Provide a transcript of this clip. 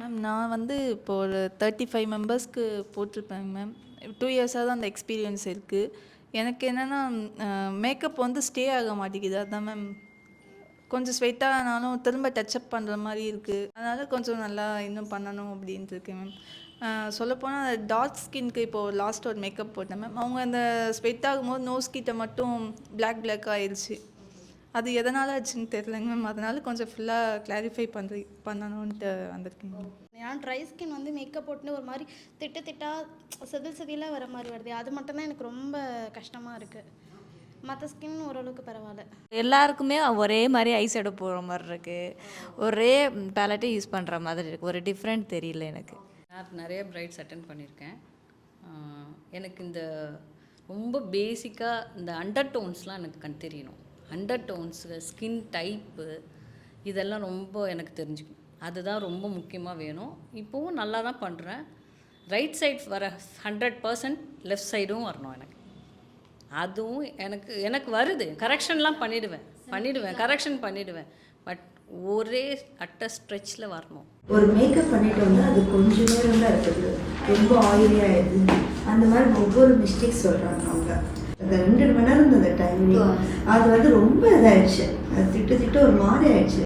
Ma'am நான் வந்து இப்போ ஒரு 35 மெம்பர்ஸ்க்கு போட்டிருப்பேங்க மேம். 2 இயர்ஸாக தான் அந்த எக்ஸ்பீரியன்ஸ் இருக்குது. எனக்கு என்னென்னா மேக்கப் வந்து ஸ்டே ஆக மாட்டேங்குது. அதான் மேம் கொஞ்சம் ஸ்வெட் ஆனாலும் திரும்ப டச்சப் பண்ணுற மாதிரி இருக்குது. அதனால் கொஞ்சம் நல்லா இன்னும் பண்ணணும் அப்படின்ட்டு இருக்கேன் மேம். சொல்லப்போனால் டார்க் ஸ்கின்க்கு இப்போது லாஸ்ட் ஒரு மேக்கப் போட்டேன் மேம். அவங்க அந்த ஸ்வெட் ஆகும்போது நோஸ் கிட்ட மட்டும் பிளாக் ஆயிடுச்சு. அது எதனால் ஆச்சுன்னு தெரிலங்க மேம். அதனால் கொஞ்சம் ஃபுல்லாக கிளாரிஃபை பண்ணணுன்ட்டு வந்திருக்கேங்க மேம். ஏன்னா ட்ரை ஸ்கின் வந்து மேக்கப் போட்டுன்னு ஒரு மாதிரி திட்டாக செதிலாக வர மாதிரி வருது. அது மட்டும்தான் எனக்கு ரொம்ப கஷ்டமாக இருக்குது. மற்ற ஸ்கின் ஓரளவுக்கு பரவாயில்ல. எல்லாருக்குமே ஒரே மாதிரி ஐ ஷேடோ போடுற மாதிரி இருக்குது. ஒரே பேலட்டே யூஸ் பண்ணுற மாதிரி இருக்குது. ஒரு டிஃப்ரெண்ட் தெரியல எனக்கு. நான் நிறைய பிரைட்ஸ் அட்டென்ட் பண்ணியிருக்கேன். எனக்கு இந்த ரொம்ப பேசிக்காக இந்த அண்டர் டோன்ஸ்லாம் எனக்கு தெரியணும். அண்டர் டோன்ஸு, ஸ்கின் டைப்பு இதெல்லாம் ரொம்ப எனக்கு தெரிஞ்சுக்கணும். அதுதான் ரொம்ப முக்கியமாக வேணும். இப்போவும் நல்லா தான் பண்ணுறேன். ரைட் சைட் வர 100%, லெஃப்ட் சைடும் வரணும் எனக்கு. அதுவும் எனக்கு வருது. கரெக்ஷன்லாம் பண்ணிவிடுவேன், கரெக்ஷன் பண்ணிவிடுவேன். பட் ஒரே ஸ்ட்ரெச்சில் வரணும். ஒரு மேக்கப் பண்ணிட்டு வந்து அது கொஞ்சம் நேரம் தான் இருக்குது, ரொம்ப ஆயிலியாக ஆயிடுது. அந்த மாதிரி ஒவ்வொரு மிஸ்டேக் சொல்கிறாங்க அவங்க. அந்த 2 மணி நேரம் அந்த டைமிங் அது வந்து ரொம்ப இதாகிடுச்சு. அது திட்டு ஒரு மாதிரி ஆயிடுச்சு.